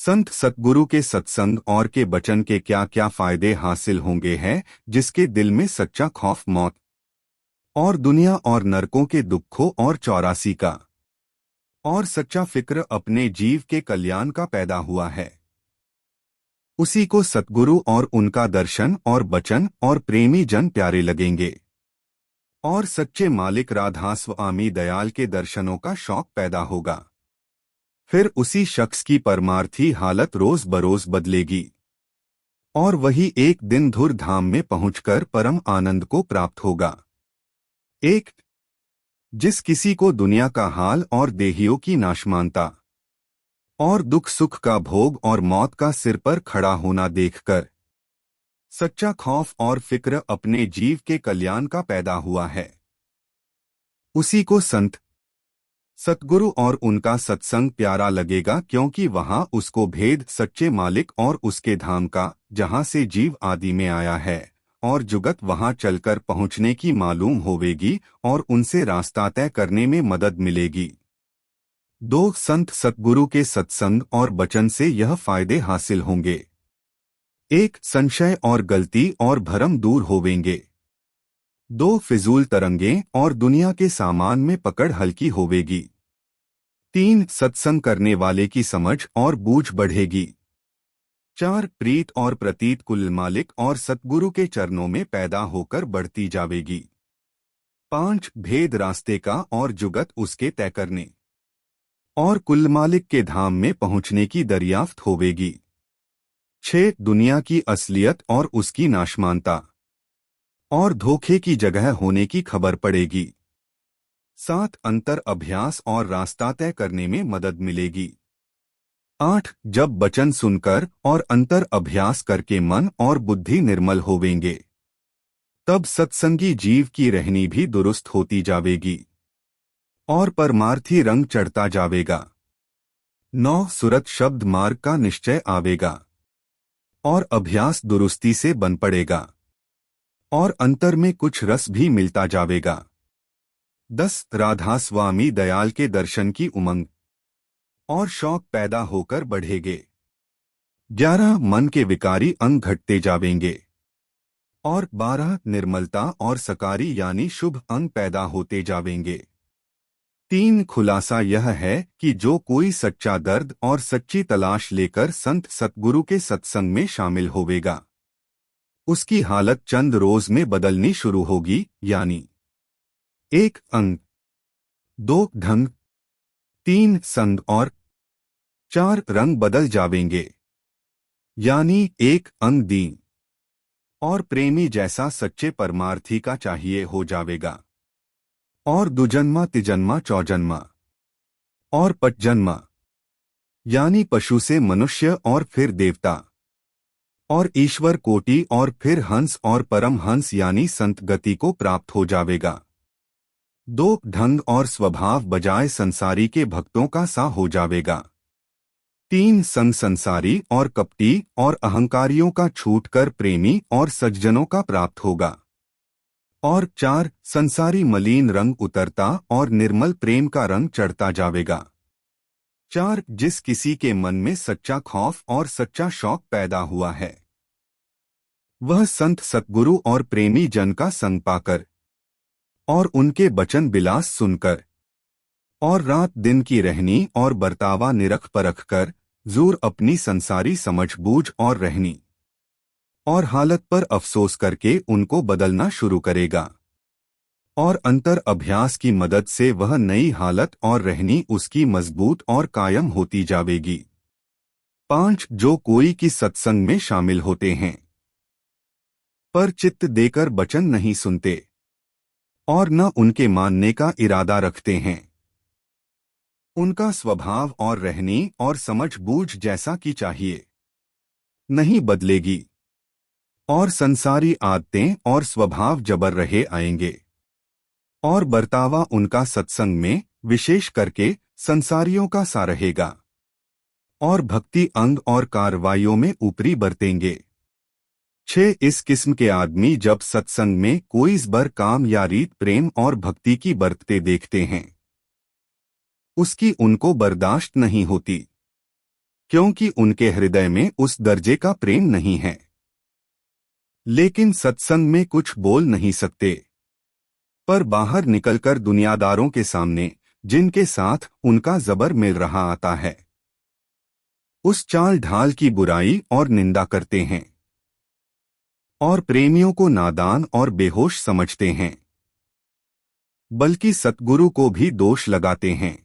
संत सतगुरु के सत्संग और के वचन के क्या क्या फायदे हासिल होंगे हैं, जिसके दिल में सच्चा खौफ मौत और दुनिया और नरकों के दुखों और 84 का और सच्चा फिक्र अपने जीव के कल्याण का पैदा हुआ है। उसी को सतगुरु और उनका दर्शन और वचन और प्रेमी जन प्यारे लगेंगे और सच्चे मालिक राधा स्वामी दयाल के दर्शनों का शौक पैदा होगा। फिर उसी शख्स की परमार्थी हालत रोज बरोज बदलेगी और वही एक दिन धुर धाम में पहुंचकर परम आनंद को प्राप्त होगा। एक जिस किसी को दुनिया का हाल और देहियों की नाशमानता और दुख सुख का भोग और मौत का सिर पर खड़ा होना देखकर सच्चा खौफ और फिक्र अपने जीव के कल्याण का पैदा हुआ है, उसी को संत सतगुरु और उनका सत्संग प्यारा लगेगा, क्योंकि वहां उसको भेद सच्चे मालिक और उसके धाम का, जहां से जीव आदि में आया है, और जुगत वहां चलकर पहुंचने की मालूम होवेगी और उनसे रास्ता तय करने में मदद मिलेगी। दो संत सतगुरु के सत्संग और वचन से यह फायदे हासिल होंगे। एक संशय और गलती और भरम दूर होवेंगे। दो फिजूल तरंगें और दुनिया के सामान में पकड़ हल्की होवेगी। तीन सत्संग करने वाले की समझ और बूझ बढ़ेगी। चार प्रीत और प्रतीत कुल मालिक और सतगुरु के चरणों में पैदा होकर बढ़ती जावेगी। पांच भेद रास्ते का और जुगत उसके तय करने और कुल मालिक के धाम में पहुंचने की दरियाफ्त होवेगी। छह दुनिया की असलियत और उसकी नाशमानता और धोखे की जगह होने की खबर पड़ेगी। सात अंतर अभ्यास और रास्ता तय करने में मदद मिलेगी। आठ जब वचन सुनकर और अंतर अभ्यास करके मन और बुद्धि निर्मल होवेंगे, तब सत्संगी जीव की रहनी भी दुरुस्त होती जावेगी और परमार्थी रंग चढ़ता जावेगा। नौ सुरत शब्द मार्ग का निश्चय आवेगा और अभ्यास दुरुस्ती से बन पड़ेगा और अंतर में कुछ रस भी मिलता जावेगा। 10 राधा स्वामी दयाल के दर्शन की उमंग और शौक पैदा होकर बढ़ेगे। 11 मन के विकारी अंग घटते जावेंगे और 12 निर्मलता और सकारी यानी शुभ अंग पैदा होते जावेंगे। 3 खुलासा यह है कि जो कोई सच्चा दर्द और सच्ची तलाश लेकर संत सतगुरु के सत्संग में शामिल होवेगा, उसकी हालत चंद रोज में बदलनी शुरू होगी, यानी 1 अंग, 2 ढंग, 3 संग और 4 रंग बदल जावेंगे, यानी 1 अंग दीन और प्रेमी जैसा सच्चे परमार्थी का चाहिए हो जावेगा और दुजन्मा तिजन्मा चौजन्मा और पचजन्मा यानी पशु से मनुष्य और फिर देवता और ईश्वर कोटि और फिर हंस और परम हंस यानी संत गति को प्राप्त हो जावेगा। 2 ढंग और स्वभाव बजाय संसारी के भक्तों का सा हो जावेगा। 3 संग संसारी और कपटी और अहंकारियों का छूटकर प्रेमी और सज्जनों का प्राप्त होगा। और 4 संसारी मलिन रंग उतरता और निर्मल प्रेम का रंग चढ़ता जावेगा। 4 जिस किसी के मन में सच्चा खौफ और सच्चा शौक पैदा हुआ है, वह संत सतगुरु और प्रेमी जन का संग पाकर और उनके वचन बिलास सुनकर और रात दिन की रहनी और बर्तावा निरख परख कर जूर अपनी संसारी समझ बूझ और रहनी और हालत पर अफसोस करके उनको बदलना शुरू करेगा और अंतर अभ्यास की मदद से वह नई हालत और रहनी उसकी मजबूत और कायम होती जावेगी। 5 जो कोई की सत्संग में शामिल होते हैं पर चित्त देकर वचन नहीं सुनते और न उनके मानने का इरादा रखते हैं, उनका स्वभाव और रहनी और समझ बूझ जैसा कि चाहिए नहीं बदलेगी और संसारी आदतें और स्वभाव जबर रहे आएंगे और बर्तावा उनका सत्संग में विशेष करके संसारियों का सा रहेगा और भक्ति अंग और कार्रवाइयों में ऊपरी बरतेंगे। 6 इस किस्म के आदमी जब सत्संग में कोई बर काम या रीत प्रेम और भक्ति की बरतते देखते हैं, उसकी उनको बर्दाश्त नहीं होती। क्योंकि उनके हृदय में उस दर्जे का प्रेम नहीं है। लेकिन सत्संग में कुछ बोल नहीं सकते, पर बाहर निकलकर दुनियादारों के सामने, जिनके साथ उनका जबर मिल रहा आता है, उस चाल ढाल की बुराई और निंदा करते हैं और प्रेमियों को नादान और बेहोश समझते हैं, बल्कि सतगुरु को भी दोष लगाते हैं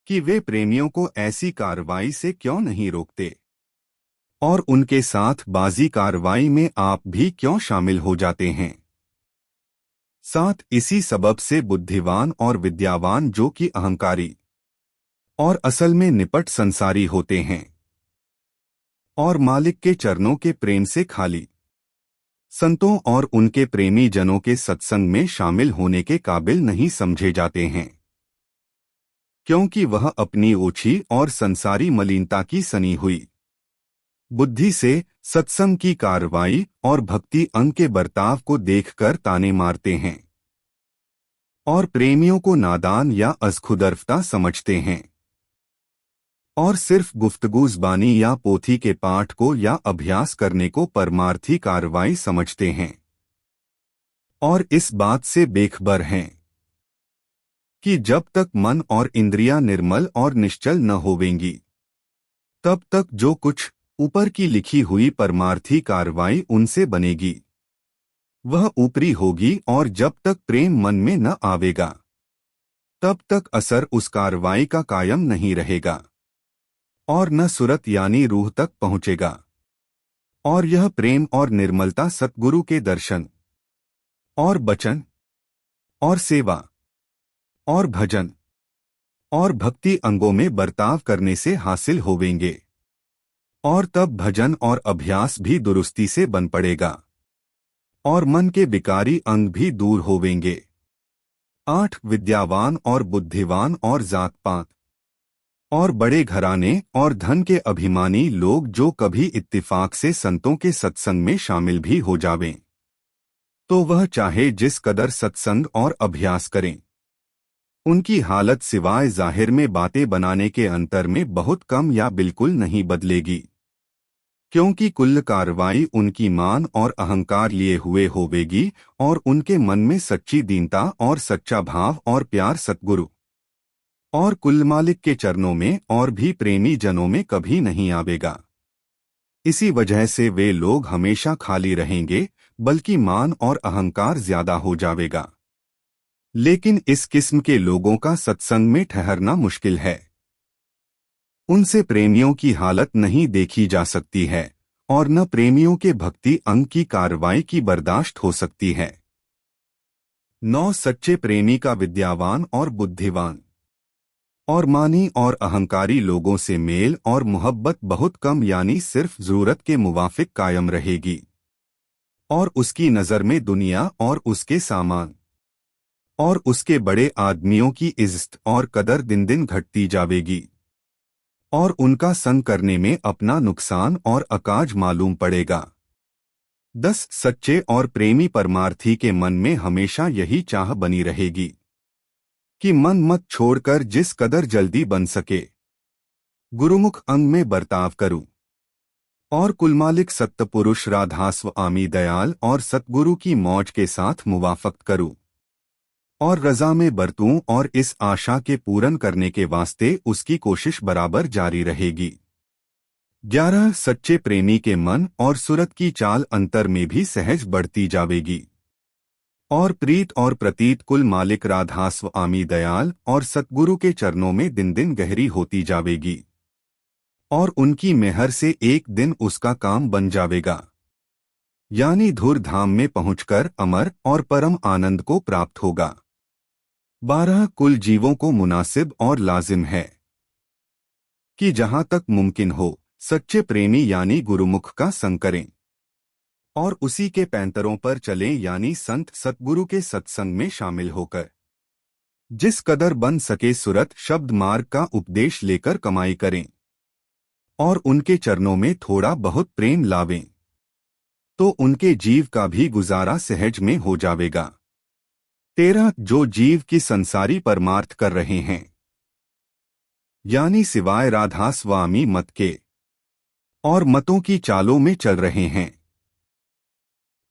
कि वे प्रेमियों को ऐसी कार्रवाई से क्यों नहीं रोकते और उनके साथ बाजी कार्रवाई में आप भी क्यों शामिल हो जाते हैं। साथ इसी सबब से बुद्धिवान और विद्यावान जो कि अहंकारी और असल में निपट संसारी होते हैं और मालिक के चरणों के प्रेम से खाली संतों और उनके प्रेमी जनों के सत्संग में शामिल होने के काबिल नहीं समझे जाते हैं, क्योंकि वह अपनी ओछी और संसारी मलिनता की सनी हुई बुद्धि से सत्संग की कार्रवाई और भक्ति अंग के बर्ताव को देखकर ताने मारते हैं और प्रेमियों को नादान या अज़खुदर्फता समझते हैं और सिर्फ गुफ्तगू ज़बानी या पोथी के पाठ को या अभ्यास करने को परमार्थी कार्रवाई समझते हैं और इस बात से बेखबर हैं कि जब तक मन और इंद्रियां निर्मल और निश्चल न होवेंगी, तब तक जो कुछ ऊपर की लिखी हुई परमार्थी कार्रवाई उनसे बनेगी वह ऊपरी होगी, और जब तक प्रेम मन में न आवेगा तब तक असर उस कार्रवाई का कायम नहीं रहेगा और न सुरत यानी रूह तक पहुंचेगा। और यह प्रेम और निर्मलता सतगुरु के दर्शन और बचन और सेवा और भजन और भक्ति अंगों में बर्ताव करने से हासिल होवेंगे, और तब भजन और अभ्यास भी दुरुस्ती से बन पड़ेगा और मन के विकारी अंग भी दूर होवेंगे। 8 विद्यावान और बुद्धिवान और जात पात और बड़े घराने और धन के अभिमानी लोग जो कभी इत्तिफाक से संतों के सत्संग में शामिल भी हो जावें, तो वह चाहे जिस कदर सत्संग और अभ्यास करें, उनकी हालत सिवाय जाहिर में बातें बनाने के अंतर में बहुत कम या बिल्कुल नहीं बदलेगी, क्योंकि कुल कार्रवाई उनकी मान और अहंकार लिए हुए होवेगी और उनके मन में सच्ची दीनता और सच्चा भाव और प्यार सतगुरु और कुल मालिक के चरणों में और भी प्रेमी जनों में कभी नहीं आवेगा। इसी वजह से वे लोग हमेशा खाली रहेंगे, बल्कि मान और अहंकार ज्यादा हो जावेगा। लेकिन इस किस्म के लोगों का सत्संग में ठहरना मुश्किल है। उनसे प्रेमियों की हालत नहीं देखी जा सकती है और न प्रेमियों के भक्ति अंग की कार्रवाई की बर्दाश्त हो सकती है। 9 सच्चे प्रेमी का विद्यावान और बुद्धिवान और मानी और अहंकारी लोगों से मेल और मोहब्बत बहुत कम यानी सिर्फ जरूरत के मुवाफिक कायम रहेगी, और उसकी नज़र में दुनिया और उसके सामान और उसके बड़े आदमियों की इज्जत और कदर दिन दिन घटती जावेगी, और उनका संग करने में अपना नुकसान और अकाज मालूम पड़ेगा। 10 सच्चे और प्रेमी परमार्थी के मन में हमेशा यही चाह बनी रहेगी कि मन मत छोड़कर जिस कदर जल्दी बन सके गुरुमुख अंग में बर्ताव करूं और कुलमालिक सत्पुरुष राधास्व आमी दयाल और सतगुरु की मौज के साथ मुवाफक्त करूं और रजा में बरतूं, और इस आशा के पूर्ण करने के वास्ते उसकी कोशिश बराबर जारी रहेगी। 11 सच्चे प्रेमी के मन और सूरत की चाल अंतर में भी सहज बढ़ती जावेगी और प्रीत और प्रतीत कुल मालिक राधास्व आमी दयाल और सतगुरु के चरणों में दिन दिन गहरी होती जावेगी, और उनकी मेहर से एक दिन उसका काम बन जावेगा, यानी धुर धाम में पहुंचकर अमर और परम आनंद को प्राप्त होगा। 12 कुल जीवों को मुनासिब और लाजिम है कि जहां तक मुमकिन हो सच्चे प्रेमी यानी गुरुमुख का संग करें और उसी के पैंतरों पर चलें, यानी संत सतगुरु के सत्संग में शामिल होकर जिस कदर बन सके सुरत शब्द मार्ग का उपदेश लेकर कमाई करें और उनके चरणों में थोड़ा बहुत प्रेम लावें, तो उनके जीव का भी गुजारा सहज में हो जावेगा। 13 जो जीव की संसारी परमार्थ कर रहे हैं यानी सिवाय राधा स्वामी मत के और मतों की चालों में चल रहे हैं,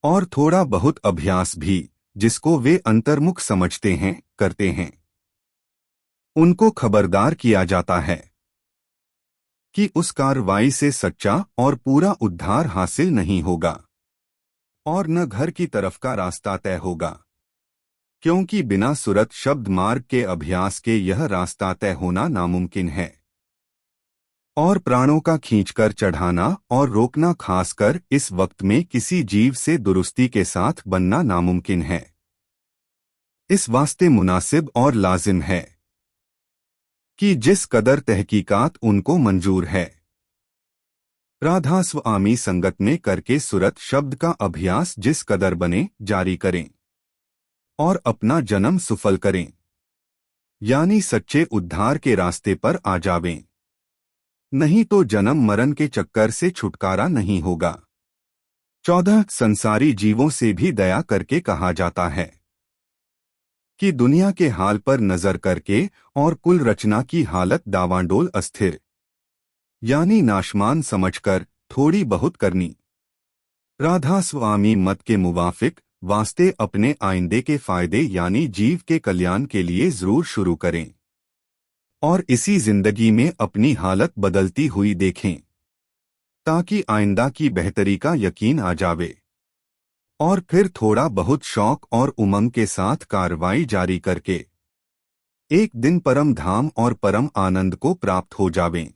और थोड़ा बहुत अभ्यास भी, जिसको वे अंतर्मुख समझते हैं, करते हैं। उनको खबरदार किया जाता है कि उस कार्रवाई से सच्चा और पूरा उद्धार हासिल नहीं होगा और न घर की तरफ का रास्ता तय होगा, क्योंकि बिना सुरत शब्द मार्ग के अभ्यास के यह रास्ता तय होना नामुमकिन है। और प्राणों का खींचकर चढ़ाना और रोकना, खासकर इस वक्त में किसी जीव से दुरुस्ती के साथ बनना नामुमकिन है। इस वास्ते मुनासिब और लाजिम है कि जिस कदर तहकीकात उनको मंजूर है, राधा स्वामी संगत में करके सुरत शब्द का अभ्यास जिस कदर बने जारी करें और अपना जन्म सुफल करें, यानी सच्चे उद्धार के रास्ते पर आ जावें। नहीं तो जन्म मरण के चक्कर से छुटकारा नहीं होगा। 14 संसारी जीवों से भी दया करके कहा जाता है कि दुनिया के हाल पर नजर करके और कुल रचना की हालत दावांडोल अस्थिर यानी नाशमान समझकर थोड़ी बहुत करनी। राधा स्वामी मत के मुवाफिक वास्ते अपने आइंदे के फायदे यानी जीव के कल्याण के लिए जरूर शुरू करें और इसी जिंदगी में अपनी हालत बदलती हुई देखें, ताकि आइंदा की बेहतरी का यकीन आ जावे और फिर थोड़ा बहुत शौक और उमंग के साथ कार्रवाई जारी करके एक दिन परम धाम और परम आनंद को प्राप्त हो जावें।